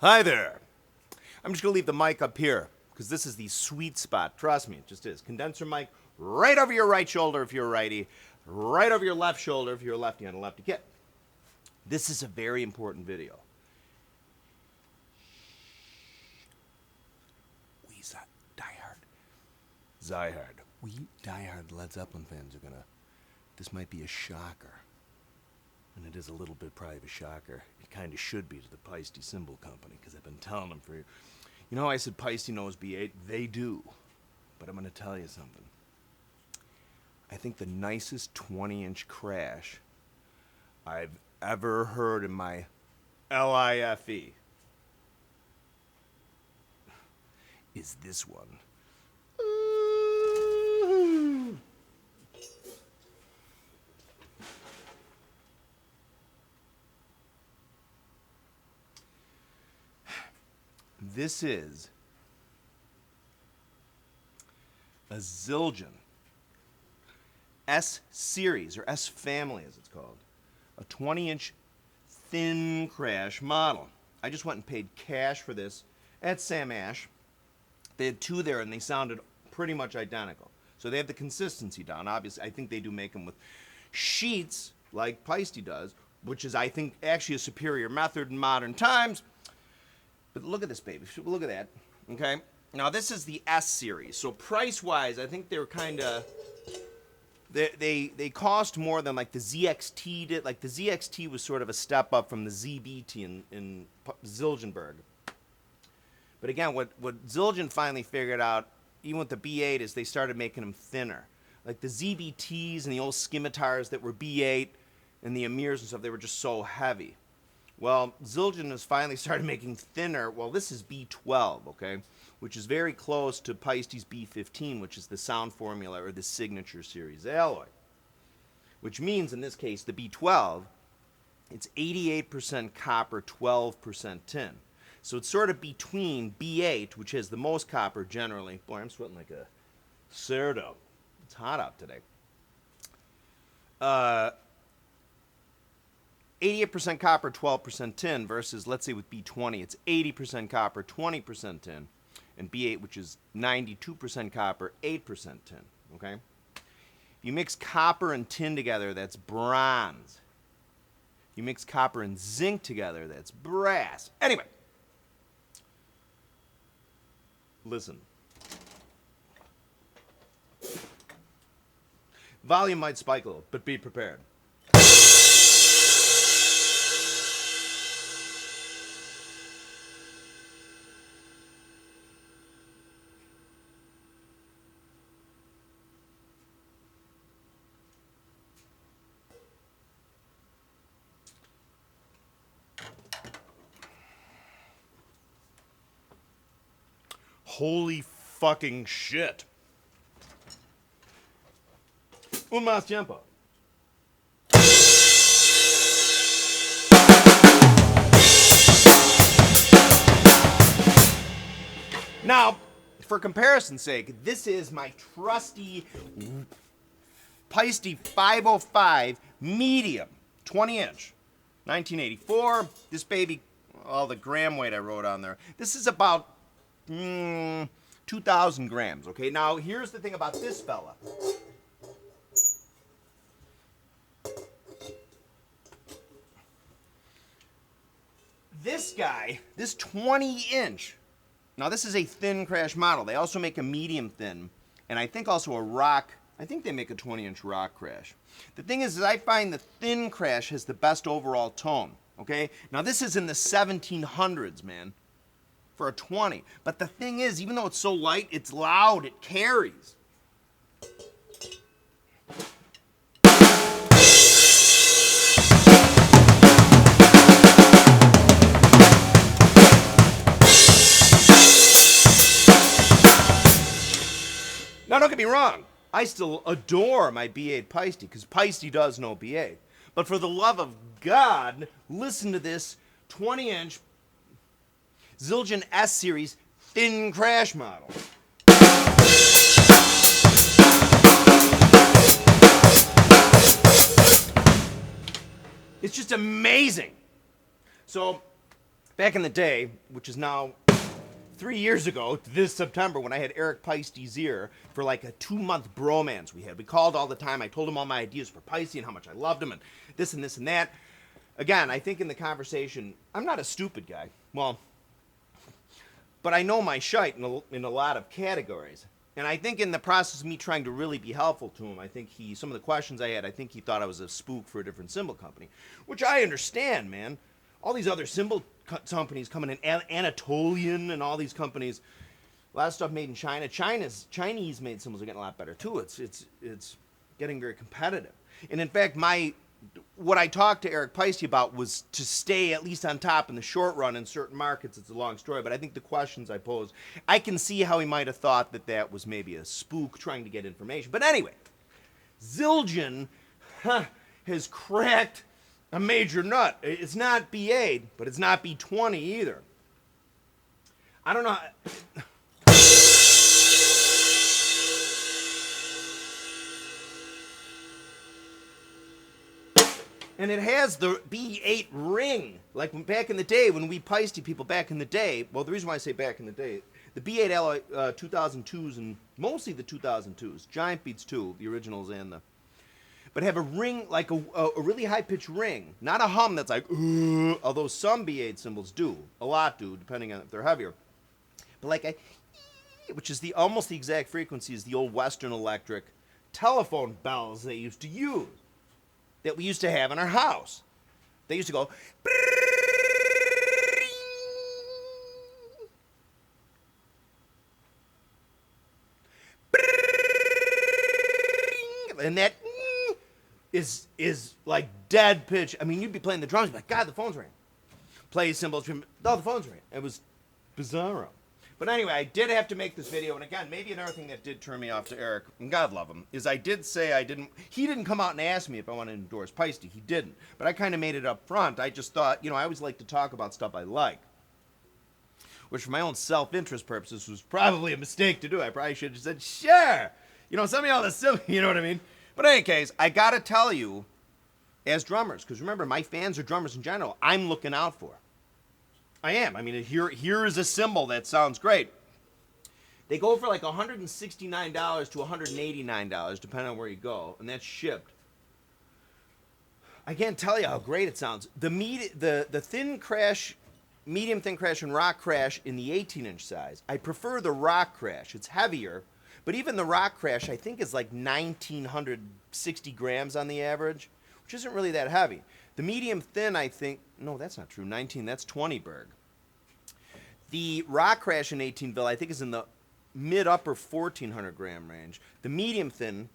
Hi there. I'm just going to leave the mic up here because this is the sweet spot. Trust me, it just is. Condenser mic right over your right shoulder if you're a righty, right over your left shoulder if you're a lefty on a lefty kit. This is a very important video. We diehard Led Zeppelin fans are gonna, this might be a shocker. And it is a little bit probably of a shocker. It kind of should be to the Paiste Cymbal Company, because I've been telling them for years. You know how I said Paiste knows B8? They do. But I'm going to tell you something. I think the nicest 20-inch crash I've ever heard in my LIFE is this one. This is a ZILDJIAN S series, or S family as it's called. A 20-inch thin crash model. I just went and paid cash for this at Sam Ash. They had two there and they sounded pretty much identical. So they have the consistency down. Obviously, I think they do make them with sheets like Paiste does, which is, I think, actually a superior method in modern times. But look at this, baby. Look at that. Okay? Now, this is the S series. So price-wise, I think they're kind of... They cost more than like the ZXT did. Like the ZXT was sort of a step up from the ZBT in Zildjianberg. But again, what ZILDJIAN finally figured out, even with the B8, is they started making them thinner. Like the ZBTs and the old scimitars that were B8 and the Amirs and stuff, they were just so heavy. Well, ZILDJIAN has finally started making thinner. Well, this is B12, okay, which is very close to Paiste's B15, which is the sound formula or the signature series alloy. Which means, in this case, the B12, it's 88% copper, 12% tin. So it's sort of between B8, which has the most copper generally. Boy, I'm sweating like a cerdo. It's hot out today. 88% copper, 12% tin versus, let's say with B20, it's 80% copper, 20% tin. And B8, which is 92% copper, 8% tin, okay? If you mix copper and tin together, that's bronze. If you mix copper and zinc together, that's brass. Anyway. Listen. Volume might spike a little, but be prepared. Holy fucking shit. Un más tiempo. Now, for comparison's sake, this is my trusty Paiste 505 medium, 20-inch, 1984. This baby, all the gram weight I wrote on there. This is about 2,000 grams, okay? Now, here's the thing about this fella. This guy, this 20-inch, now this is a thin crash model. They also make a medium thin, and I think also a rock. I think they make a 20-inch rock crash. The thing is I find the thin crash has the best overall tone, okay? Now, this is in the 1700s, man. For a 20. But the thing is, even though it's so light, it's loud, it carries. Now, don't get me wrong. I still adore my B8 Paiste, because Paiste does know B8. But for the love of God, listen to this 20-inch ZILDJIAN S series thin crash model. It's just amazing. So back in the day, which is now 3 years ago, this September, when I had Eric Peiste's ear for like a 2-month bromance we had. We called all the time. I told him all my ideas for Peiste and how much I loved him and this and this and that. Again, I think in the conversation, I'm not a stupid guy. Well, but I know my shite in a lot of categories. And I think in the process of me trying to really be helpful to him, I think some of the questions I had, I think he thought I was a spook for a different cymbal company, which I understand, man. All these other cymbal companies coming in, Anatolian and all these companies, a lot of stuff made in China. Chinese made cymbals are getting a lot better too. It's getting very competitive. And in fact, what I talked to Eric Peiste about was to stay at least on top in the short run in certain markets. It's a long story, but I think the questions I posed, I can see how he might have thought that was maybe a spook trying to get information. But anyway, ZILDJIAN has cracked a major nut. It's not B8, but it's not B20 either. I don't know. And it has the B8 ring. Like back in the day, when we Peiste people back in the day, well, the reason why I say back in the day, the B8 alloy 2002s and mostly the 2002s, Giant Beats too, the originals and the, but have a ring, like a really high-pitched ring. Not a hum that's like, although some B8 cymbals do. A lot do, depending on if they're heavier. But like a, which is almost the exact frequency as the old Western Electric telephone bells they used to use, that we used to have in our house. They used to go, and that is like dead pitch. I mean, you'd be playing the drums, like, God, the phone's ringing. Play cymbals, the phone's ringing. It was bizarro. But anyway, I did have to make this video, and again, maybe another thing that did turn me off to Eric, and God love him, is I did say he didn't come out and ask me if I wanted to endorse Peiste. He didn't. But I kind of made it up front. I just thought, I always like to talk about stuff I like. Which for my own self-interest purposes was probably a mistake to do. I probably should have said, sure. Send me all this, you know what I mean? But in any case, I got to tell you, as drummers, because remember, my fans are drummers in general, I'm looking out for. I am. I mean, here is a cymbal that sounds great. They go for like $169 to $189, depending on where you go, and that's shipped. I can't tell you how great it sounds. The thin crash, medium thin crash, and rock crash in the 18-inch size. I prefer the rock crash. It's heavier, but even the rock crash I think is like 1,960 grams on the average, which isn't really that heavy. The medium thin, I think, no, that's not true. 19, that's 20 Berg. The rock crash in 18 Ville, I think, is in the mid-upper 1,400 gram range. The medium thin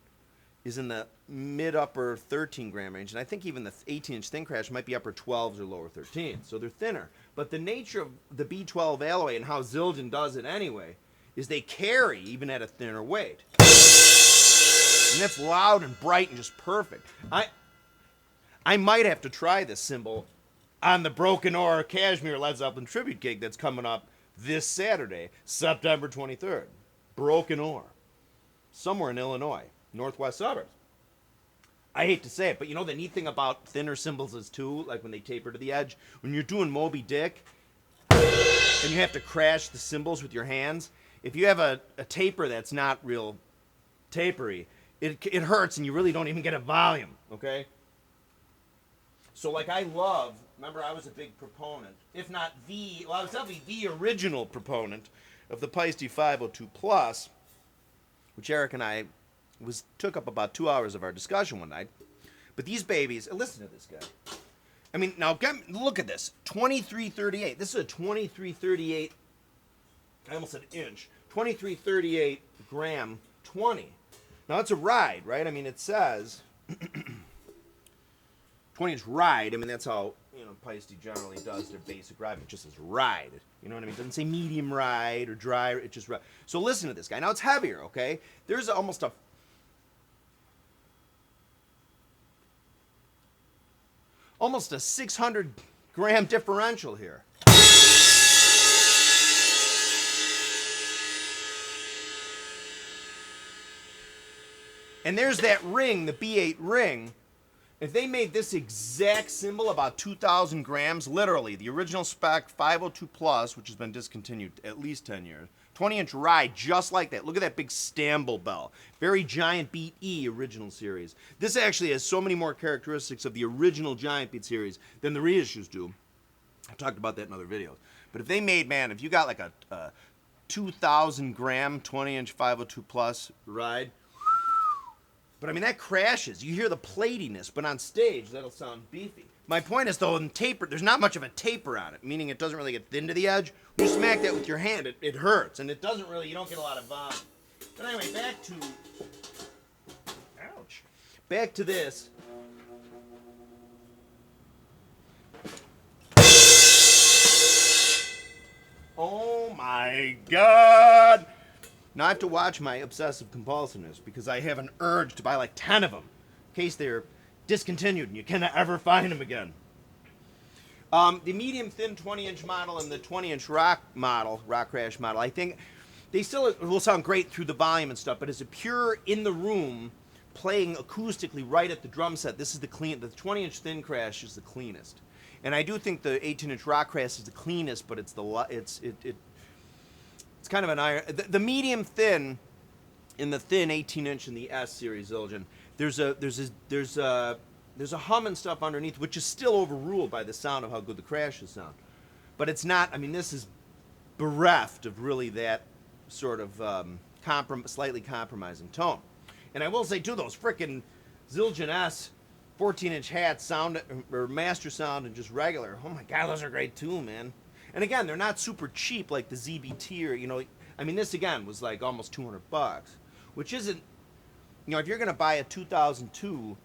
is in the mid-upper 13 gram range, and I think even the 18-inch thin crash might be upper 12s or lower 13s, so they're thinner. But the nature of the B12 alloy and how ZILDJIAN does it anyway is they carry even at a thinner weight. And that's loud and bright and just perfect. I might have to try this cymbal on the Broken Oar Kashmir Led Zeppelin tribute gig that's coming up this Saturday, September 23rd. Broken Oar. Somewhere in Illinois, northwest suburbs. I hate to say it, but the neat thing about thinner cymbals is too, like when they taper to the edge, when you're doing Moby Dick and you have to crash the cymbals with your hands, if you have a taper that's not real tapery, it hurts and you really don't even get a volume, okay? So like remember I was a big proponent, if not I was definitely the original proponent of the Peiste 502 Plus, which Eric and I took up about 2 hours of our discussion one night. But these babies, listen to this guy. I mean, now look at this, 2338. This is a 2338, I almost said inch, 2338 gram 20. Now it's a ride, right? I mean, it says 20-inch ride. I mean, that's how, Peiste generally does their basic ride. It just says ride. You know what I mean? It doesn't say medium ride or dry. It just ride. So listen to this guy. Now, it's heavier, okay? There's almost a 600 gram differential here. And there's that ring, the B8 ring. If they made this exact cymbal about 2,000 grams, literally, the original spec 502 plus, which has been discontinued at least 10 years, 20-inch ride, just like that. Look at that big Stamble bell. Very Giant Beat E original series. This actually has so many more characteristics of the original Giant Beat series than the reissues do. I've talked about that in other videos. But if they made, man, if you got like a 2,000 gram 20-inch 502 plus ride, but I mean, that crashes. You hear the platiness, but on stage, that'll sound beefy. My point is, though, in taper, there's not much of a taper on it, meaning it doesn't really get thin to the edge. When you smack that with your hand, it hurts, and it doesn't really, you don't get a lot of volume. But anyway, back to, ouch. Back to this. Oh my God. Now I have to watch my obsessive compulsiveness because I have an urge to buy like 10 of them in case they're discontinued and you cannot ever find them again. The medium thin 20-inch model and the 20-inch rock crash model, I think they still will sound great through the volume and stuff, but as a pure in the room playing acoustically right at the drum set, this is the 20-inch thin crash is the cleanest. And I do think the 18-inch rock crash is the cleanest, but it's kind of an iron. The medium thin in the thin 18-inch in the S series Zildjian, there's a hum and stuff underneath, which is still overruled by the sound of how good the crashes sound. But it's not. I mean, this is bereft of really that sort of slightly compromising tone. And I will say too, those frickin' Zildjian S 14-inch hats sound or master sound and just regular. Oh my God, those are great too, man. And again, they're not super cheap like the ZBT or, you know, I mean, this again was like almost $200, which isn't, you know, if you're going to buy a 2002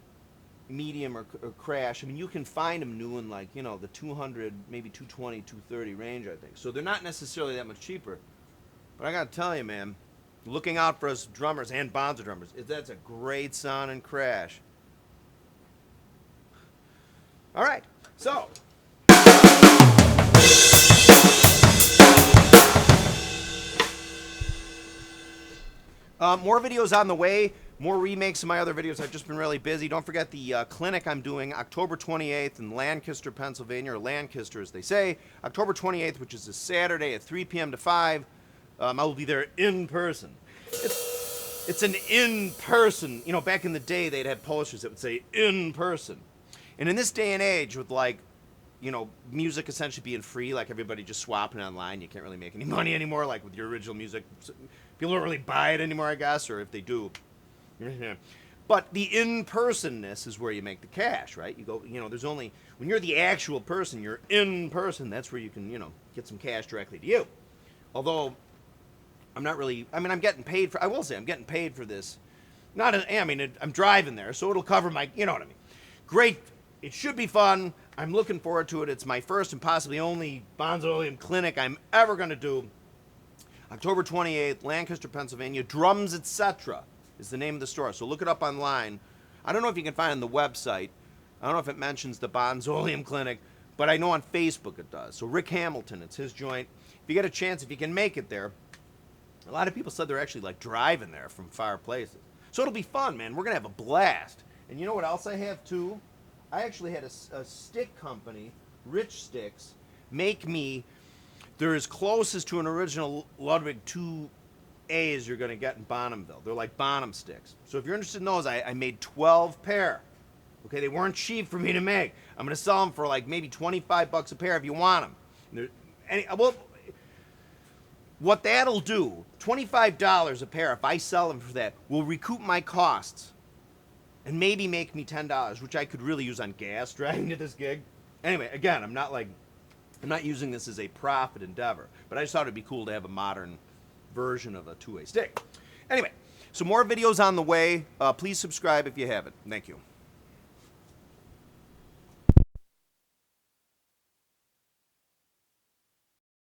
medium or crash, I mean, you can find them new in like, you know, the 200, maybe 220, 230 range, I think. So they're not necessarily that much cheaper. But I got to tell you, man, looking out for us drummers and Bonzo drummers, that's a great sound and crash. All right, so. More videos on the way, more remakes of my other videos. I've just been really busy. Don't forget the clinic I'm doing October 28th in Lancaster, Pennsylvania, or Lancaster as they say. October 28th, which is a Saturday at 3 p.m. to 5. I will be there in person. It's an in-person, you know, back in the day they'd had posters that would say in person. And in this day and age with like, you know, music essentially being free, like everybody just swapping online, you can't really make any money anymore, like with your original music. People don't really buy it anymore, I guess, or if they do. But the in-personness is where you make the cash, right? You go, you know, there's only, when you're the actual person, you're in person, that's where you can, you know, get some cash directly to you. Although, I'm not really, I mean, I'm getting paid for, I will say, I'm getting paid for this. I'm driving there, so it'll cover my, you know what I mean. Great. It should be fun. I'm looking forward to it. It's my first and possibly only Bonzoleum clinic I'm ever going to do. October 28th, Lancaster, Pennsylvania. Drums, etc. is the name of the store. So look it up online. I don't know if you can find it on the website. I don't know if it mentions the Bonzoleum clinic, but I know on Facebook it does. So Rick Hamilton, it's his joint. If you get a chance, if you can make it there. A lot of people said they're actually like driving there from far places. So it'll be fun, man. We're going to have a blast. And you know what else I have too? I actually had a stick company, Rich Sticks, make me, they're as close as to an original Ludwig 2A as you're going to get in Bonhamville. They're like Bonham sticks. So if you're interested in those, I made 12 pair. Okay, they weren't cheap for me to make. I'm going to sell them for like maybe $25 a pair if you want them. Well, what that'll do, $25 a pair, if I sell them for that, will recoup my costs. And maybe make me $10, which I could really use on gas driving to this gig. Anyway, again, I'm not using this as a profit endeavor, but I just thought it'd be cool to have a modern version of a two-way stick. Anyway, so more videos on the way. Please subscribe if you haven't. Thank you.